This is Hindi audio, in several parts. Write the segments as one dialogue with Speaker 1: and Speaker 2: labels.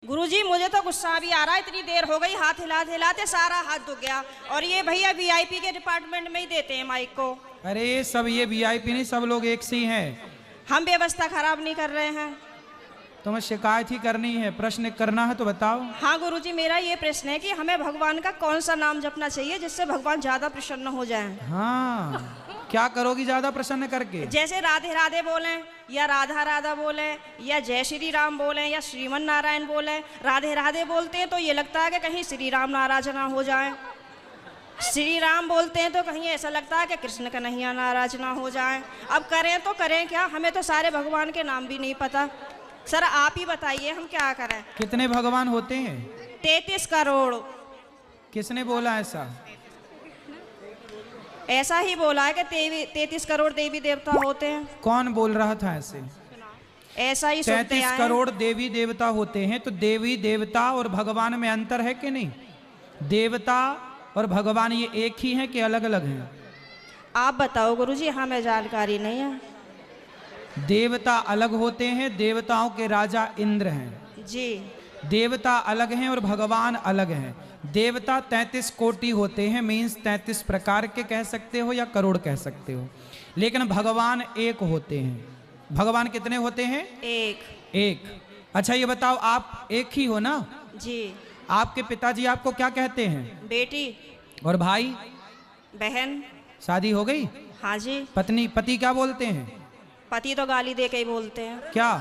Speaker 1: गुरुजी मुझे तो गुस्सा भी आ रहा है, इतनी देर हो गई, हाथ हिलाते हिलाते सारा हाथ दुख गया। और ये भैया वीआईपी के डिपार्टमेंट में ही देते हैं माइक को।
Speaker 2: अरे सब ये वीआईपी नहीं, सब लोग एक से ही हैं।
Speaker 1: हम व्यवस्था खराब नहीं कर रहे हैं।
Speaker 2: तुम्हें शिकायत ही करनी है, प्रश्न करना है तो बताओ।
Speaker 1: हाँ गुरुजी, मेरा ये प्रश्न है कि हमें भगवान का कौन सा नाम जपना चाहिए जिससे भगवान ज्यादा प्रसन्न हो जाएं?
Speaker 2: हाँ, क्या करोगी ज्यादा प्रसन्न करके?
Speaker 1: जैसे राधे राधे बोलें, या राधा राधा बोलें, या जय श्री राम बोलें, या श्रीमन नारायण बोलें। राधे राधे बोलते हैं तो ये लगता है कि कहीं श्री राम नाराज ना हो जाए। श्री राम बोलते हैं तो कहीं ऐसा लगता है कि कृष्ण कन्हैया नाराज ना हो जाए। अब करें तो करें क्या, हमें तो सारे भगवान के नाम भी नहीं पता। सर आप ही बताइए हम क्या करें।
Speaker 2: कितने भगवान होते हैं?
Speaker 1: 33 करोड़।
Speaker 2: किसने बोला ऐसा?
Speaker 1: ऐसा ही बोला है कि 33 करोड़ देवी देवता होते हैं।
Speaker 2: कौन बोल रहा था ऐसे?
Speaker 1: ऐसा ही सुनते
Speaker 2: 33
Speaker 1: आए।
Speaker 2: करोड़ देवी देवता होते हैं, तो देवी देवता और भगवान में अंतर है कि नहीं? देवता और भगवान ये एक ही हैं कि अलग अलग हैं?
Speaker 1: आप बताओ गुरुजी, हमें जानकारी नहीं है।
Speaker 2: देवता अलग होते हैं, देवताओं के राजा इंद्र हैं
Speaker 1: जी।
Speaker 2: देवता अलग हैं और भगवान अलग हैं। देवता 33 कोटि होते हैं, मीन्स 33 प्रकार के कह सकते हो या करोड़ कह सकते हो, लेकिन भगवान एक होते हैं। भगवान कितने होते हैं? एक। अच्छा ये बताओ, आप एक ही हो ना?
Speaker 1: जी।
Speaker 2: आपके पिताजी आपको क्या कहते हैं?
Speaker 1: बेटी।
Speaker 2: और भाई?
Speaker 1: बहन।
Speaker 2: शादी हो गई?
Speaker 1: हाँ जी।
Speaker 2: पति क्या बोलते हैं?
Speaker 1: पति तो गाली दे के ही बोलते हैं।
Speaker 2: क्या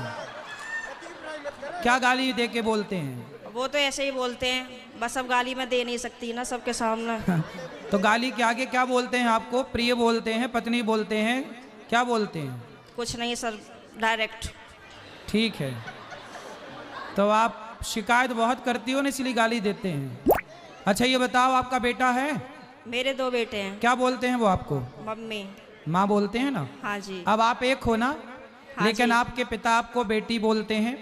Speaker 2: क्या गाली दे के बोलते हैं?
Speaker 1: वो तो ऐसे ही बोलते हैं, बस अब गाली मैं दे नहीं सकती ना सबके सामने।
Speaker 2: तो गाली के आगे क्या बोलते हैं आपको? प्रिय बोलते हैं, पत्नी बोलते हैं, क्या बोलते हैं?
Speaker 1: कुछ नहीं सर, डायरेक्ट।
Speaker 2: ठीक है, तो आप शिकायत बहुत करती हो ना, इसलिए गाली देते हैं। अच्छा ये बताओ, आपका बेटा है?
Speaker 1: मेरे 2 बेटे हैं।
Speaker 2: क्या बोलते हैं वो आपको?
Speaker 1: मम्मी।
Speaker 2: माँ बोलते हैं ना?
Speaker 1: हाँ जी।
Speaker 2: अब आप एक हो ना?
Speaker 1: हाँ
Speaker 2: लेकिन
Speaker 1: जी।
Speaker 2: आपके पिता आपको बेटी बोलते हैं,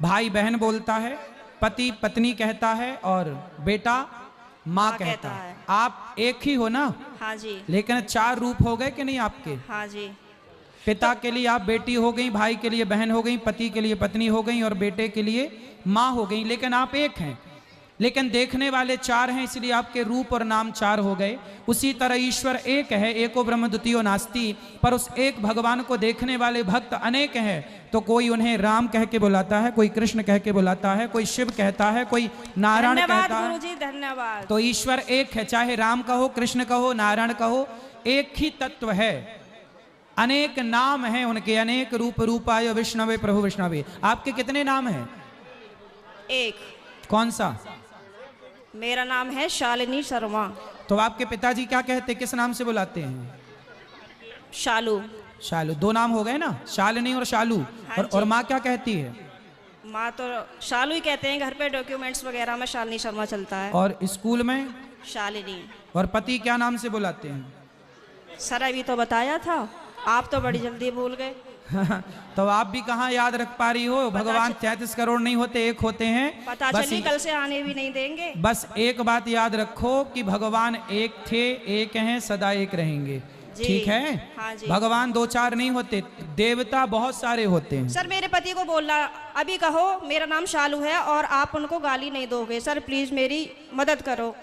Speaker 2: भाई बहन बोलता है, पति पत्नी कहता है और बेटा माँ कहता है। आप एक ही हो ना?
Speaker 1: हाँ जी।
Speaker 2: लेकिन 4 रूप हो गए कि नहीं आपके?
Speaker 1: हाँ जी।
Speaker 2: पिता के लिए आप बेटी हो गई, भाई के लिए बहन हो गई, पति के लिए पत्नी हो गई और बेटे के लिए माँ हो गई, लेकिन आप एक हैं। लेकिन देखने वाले 4 हैं, इसलिए आपके रूप और नाम 4 हो गए। उसी तरह ईश्वर एक है, एको ब्रह्म द्वितीयो नास्ति, पर उस एक भगवान को देखने वाले भक्त अनेक हैं। तो कोई उन्हें राम कह के बुलाता है, कोई कृष्ण कह के बुलाता है, कोई शिव कहता है, कोई नारायण कहता है।
Speaker 1: धन्यवाद गुरुजी, धन्यवाद।
Speaker 2: तो ईश्वर एक है, चाहे राम कहो, कृष्ण कहो, नारायण कहो, एक ही तत्व है। अनेक नाम हैं उनके, अनेक रूप रूपाय विष्णवे प्रभु विष्णवे। आपके कितने नाम हैं?
Speaker 1: एक।
Speaker 2: कौन सा?
Speaker 1: मेरा नाम है शालिनी शर्मा।
Speaker 2: तो आपके पिताजी क्या कहते, किस नाम से बुलाते हैं?
Speaker 1: शालू।
Speaker 2: शालू। 2 नाम हो गए ना, शालिनी और शालू।
Speaker 1: हाँ
Speaker 2: और माँ क्या कहती है?
Speaker 1: माँ तो शालू ही कहते हैं, घर पे डॉक्यूमेंट्स वगैरह में शालिनी शर्मा चलता है।
Speaker 2: और स्कूल में?
Speaker 1: शालिनी।
Speaker 2: और पति क्या नाम से बुलाते हैं?
Speaker 1: सर अभी तो बताया था, आप तो बड़ी जल्दी भूल गए।
Speaker 2: तो आप भी कहाँ याद रख पा रही हो? भगवान 33 करोड़ नहीं होते, एक होते हैं।
Speaker 1: पता चली कल से आने भी नहीं देंगे।
Speaker 2: बस एक बात याद रखो कि भगवान एक थे, एक हैं, सदा एक रहेंगे। ठीक है?
Speaker 1: हाँ जी।
Speaker 2: भगवान 2-4 नहीं होते, देवता बहुत सारे होते हैं।
Speaker 1: सर मेरे पति को बोलना, अभी कहो मेरा नाम शालू है और आप उनको गाली नहीं दोगे। सर प्लीज मेरी मदद करो।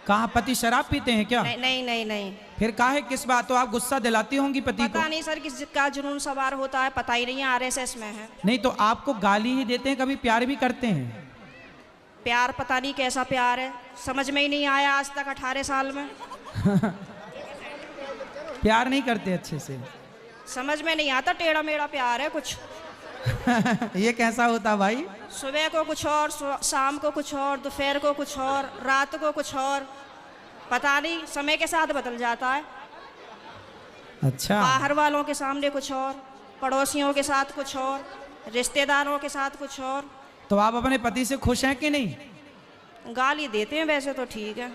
Speaker 2: कहाँ पति शराब पीते हैं क्या?
Speaker 1: नहीं नहीं नहीं नहीं।
Speaker 2: फिर काहे किस बात? तो आप गुस्सा दिलाती होंगी पति को?
Speaker 1: पता नहीं सर किसका जुनून सवार होता है, पता ही नहीं है, आरएसएस में है।
Speaker 2: नहीं तो आपको गाली ही देते हैं, कभी प्यार भी करते हैं?
Speaker 1: प्यार पता नहीं कैसा प्यार है, समझ में ही नहीं आया आज तक 18 साल में।
Speaker 2: प्यार नहीं करते अच्छे से?
Speaker 1: समझ में नहीं आता, टेढ़ा मेढ़ा प्यार है कुछ।
Speaker 2: ये कैसा होता भाई?
Speaker 1: सुबह को कुछ और, शाम को कुछ और, दोपहर को कुछ और, रात को कुछ और, पता नहीं, समय के साथ बदल जाता है।
Speaker 2: अच्छा।
Speaker 1: बाहर वालों के सामने कुछ और, पड़ोसियों के साथ कुछ और, रिश्तेदारों के साथ कुछ और।
Speaker 2: तो आप अपने पति से खुश हैं कि नहीं?
Speaker 1: गाली देते हैं वैसे तो ठीक है।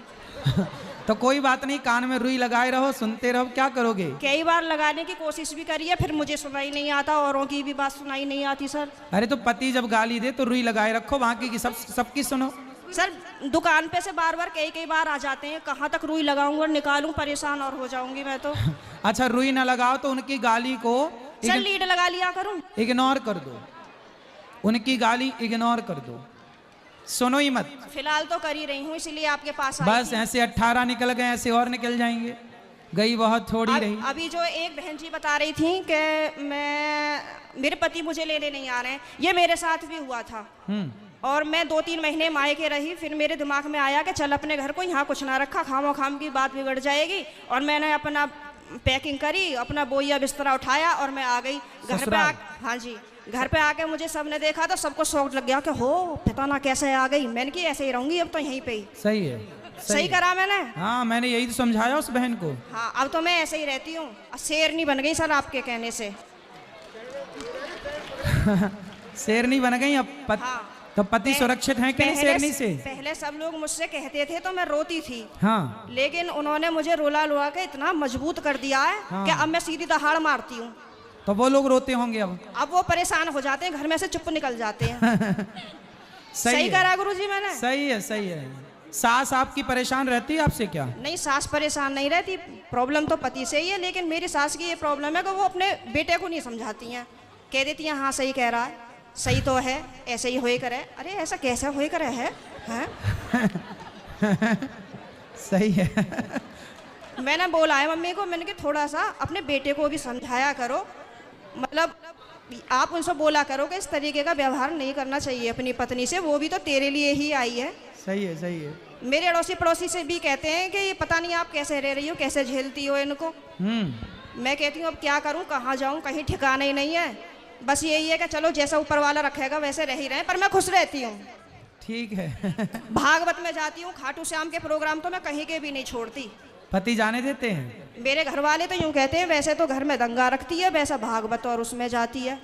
Speaker 2: तो कोई बात नहीं, कान में रुई लगाए रहो, सुनते रहो, क्या करोगे?
Speaker 1: कई बार लगाने की कोशिश भी करी है, फिर मुझे सुनाई नहीं आता, औरों की भी बात सुनाई नहीं आती सर।
Speaker 2: अरे तो पति जब गाली दे तो रुई लगाए रखो, बाकी की सबकी सुनो।
Speaker 1: सर दुकान पे से बार बार कई बार आ जाते हैं, कहाँ तक रुई लगाऊं और निकालूं, परेशान और हो जाऊंगी मैं तो।
Speaker 2: अच्छा रुई ना लगाओ तो उनकी गाली को
Speaker 1: सर लीड लगा लिया करूं?
Speaker 2: इग्नोर कर दो, उनकी गाली इग्नोर कर दो। सुनो ही मत।
Speaker 1: फिलहाल तो कर ही रही हूँ, इसीलिए आपके पास आई
Speaker 2: बस
Speaker 1: थी।
Speaker 2: ऐसे 18 निकल गए, ऐसे और निकल जाएंगे। गई बहुत थोड़ी रही।
Speaker 1: अभी जो एक बहन जी बता रही थी कि मेरे पति मुझे लेने नहीं आ रहे हैं, ये मेरे साथ भी हुआ था। और मैं 2-3 महीने मायके रही, फिर मेरे दिमाग में आया कि चल अपने घर को यहाँ कुछ ना रखा, खामो खाम की बात बिगड़ जाएगी। और मैंने अपना पैकिंग करी, अपना बोइया बिस्तरा उठाया और मैं आ गई घर पे। हाँ जी, घर पे आके मुझे सबने देखा तो सबको शौक लग गया कि हो पता ना कैसे आ गई। मैंने कि ऐसे ही रहूंगी अब तो यहीं पे ही।
Speaker 2: सही है,
Speaker 1: सही करा मैंने।
Speaker 2: हाँ, मैंने यही तो समझाया उस बहन को।
Speaker 1: हाँ, अब तो मैं ऐसे ही रहती हूँ, शेरनी बन गई सर आपके कहने से।
Speaker 2: शेरनी बन गई अब
Speaker 1: हाँ।
Speaker 2: तो पति सुरक्षित हैं कि नहीं शेरनी से?
Speaker 1: पहले सब लोग मुझसे कहते थे तो मैं रोती थी।
Speaker 2: हाँ।
Speaker 1: लेकिन उन्होंने मुझे रुला रुला के इतना मजबूत कर दिया है
Speaker 2: हाँ।
Speaker 1: कि अब मैं सीधी दहाड़ मारती हूँ।
Speaker 2: तो वो लोग रोते होंगे अब
Speaker 1: वो परेशान हो जाते हैं, घर में से चुप निकल जाते हैं। सही करा गुरुजी मैंने।
Speaker 2: सही है, सही है। सास आपकी परेशान रहती है आपसे क्या?
Speaker 1: नहीं, सास परेशान नहीं रहती, प्रॉब्लम तो पति से ही है। लेकिन मेरी सास की ये प्रॉब्लम है कि वो अपने बेटे को नहीं समझाती हैं। कह देती हैं हाँ सही कह रहा है, सही तो है, ऐसे ही होए करे। अरे ऐसा कैसे होए करे है,
Speaker 2: सही है।
Speaker 1: मैंने बोला है मम्मी को, मैंने कि थोड़ा सा अपने बेटे को भी समझाया करो, मतलब आप उनसे बोला करो कि इस तरीके का व्यवहार नहीं करना चाहिए अपनी पत्नी से, वो भी तो तेरे लिए ही आई है।
Speaker 2: सही है, सही है।
Speaker 1: मेरे अड़ोसी पड़ोसी से भी कहते हैं कि ये पता नहीं आप कैसे रह रही हो, कैसे झेलती हो इनको। मैं कहती हूँ अब क्या करूँ, कहाँ जाऊँ, कहीं ठिकाना ही नहीं है। बस यही है कि चलो जैसा ऊपर वाला रखेगा वैसे रह ही रहे, पर मैं खुश रहती हूँ।
Speaker 2: ठीक है।
Speaker 1: भागवत में जाती हूँ, खाटू श्याम के प्रोग्राम तो मैं कहीं के भी नहीं छोड़ती।
Speaker 2: पति जाने देते हैं?
Speaker 1: मेरे घर वाले तो यूँ कहते हैं वैसे तो घर में दंगा रखती है, वैसा भागवत और उसमें जाती है।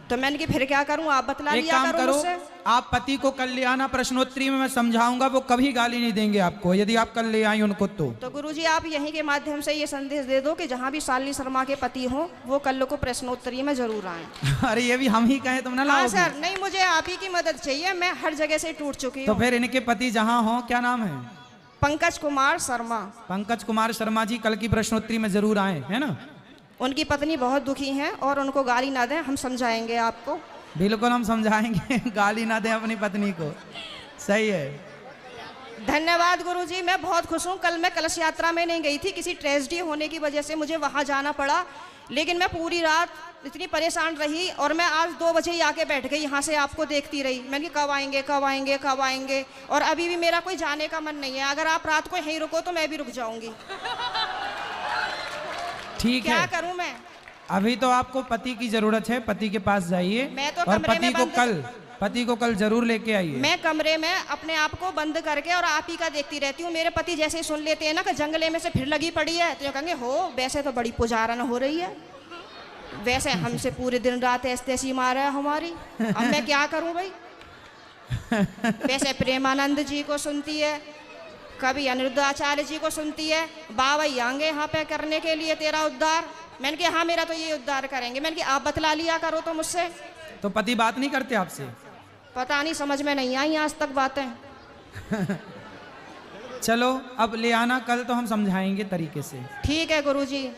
Speaker 1: तो मैंने कि फिर क्या करूं, आप बतला
Speaker 2: एक
Speaker 1: लिया
Speaker 2: काम
Speaker 1: करो
Speaker 2: करो,
Speaker 1: मुझसे।
Speaker 2: आप पति को कल ले आना, प्रश्नोत्तरी में मैं समझाऊंगा, वो कभी गाली नहीं देंगे आपको यदि आप कल ले आई उनको। तो
Speaker 1: गुरुजी आप यहीं के माध्यम से ये संदेश दे दो कि जहाँ भी शालिनी शर्मा के पति हो वो कल को प्रश्नोत्तरी में जरूर आए।
Speaker 2: अरे ये भी हम ही कहें तुम ना लाओ?
Speaker 1: हाँ सर, नहीं मुझे आप ही की मदद चाहिए, मैं हर जगह से टूट चुकी हूँ।
Speaker 2: तो फिर इनके पति जहाँ हो, क्या नाम है?
Speaker 1: पंकज कुमार शर्मा।
Speaker 2: पंकज कुमार शर्मा जी कल की प्रश्नोत्तरी में जरूर आए, है ना?
Speaker 1: उनकी पत्नी बहुत दुखी है और उनको गाली ना दें, हम समझाएंगे आपको।
Speaker 2: बिल्कुल हम समझाएंगे, गाली ना दें अपनी पत्नी को। सही है।
Speaker 1: धन्यवाद गुरुजी, मैं बहुत खुश हूँ। कल मैं कलश यात्रा में नहीं गई थी, किसी ट्रेजेडी होने की वजह से मुझे वहाँ जाना पड़ा। लेकिन मैं पूरी रात इतनी परेशान रही और मैं आज 2 बजे ही आके बैठ गई, यहाँ से आपको देखती रही। मैंने कहा कब आएंगे कब आएंगे कब आएंगे, और अभी भी मेरा कोई जाने का मन नहीं है। अगर आप रात को यहीं रुको तो मैं भी रुक जाऊंगी।
Speaker 2: ठीक है,
Speaker 1: क्या करूं मैं?
Speaker 2: अभी तो आपको पति की जरूरत है, पति के पास जाइए।
Speaker 1: मैं तो
Speaker 2: और
Speaker 1: कमरे में
Speaker 2: पति को कल जरूर लेके आइए।
Speaker 1: मैं कमरे में अपने आप को बंद करके और आप ही का देखती रहती हूँ। मेरे पति जैसे ही सुन लेते हैं ना कि जंगले में से फिर लगी पड़ी है, तो कहेंगे हो वैसे तो बड़ी पुजारन हो रही है, वैसे हमसे पूरे दिन रात ऐसी मार है हमारी। अब मैं क्या करूं भाई? वैसे प्रेमानंद जी को सुनती है, कभी अनिरुद्धाचार्य जी को सुनती है, बाबा आएंगे यहाँ पे करने के लिए तेरा उद्धार। मैंने कहा हाँ मेरा तो ये उद्धार करेंगे। मैंने कहा आप बतला लिया करो तो मुझसे।
Speaker 2: तो पति बात नहीं करते आपसे?
Speaker 1: पता नहीं, समझ में नहीं आई आज तक बातें।
Speaker 2: चलो अब ले आना कल, तो हम समझाएंगे तरीके से।
Speaker 1: ठीक है गुरुजी।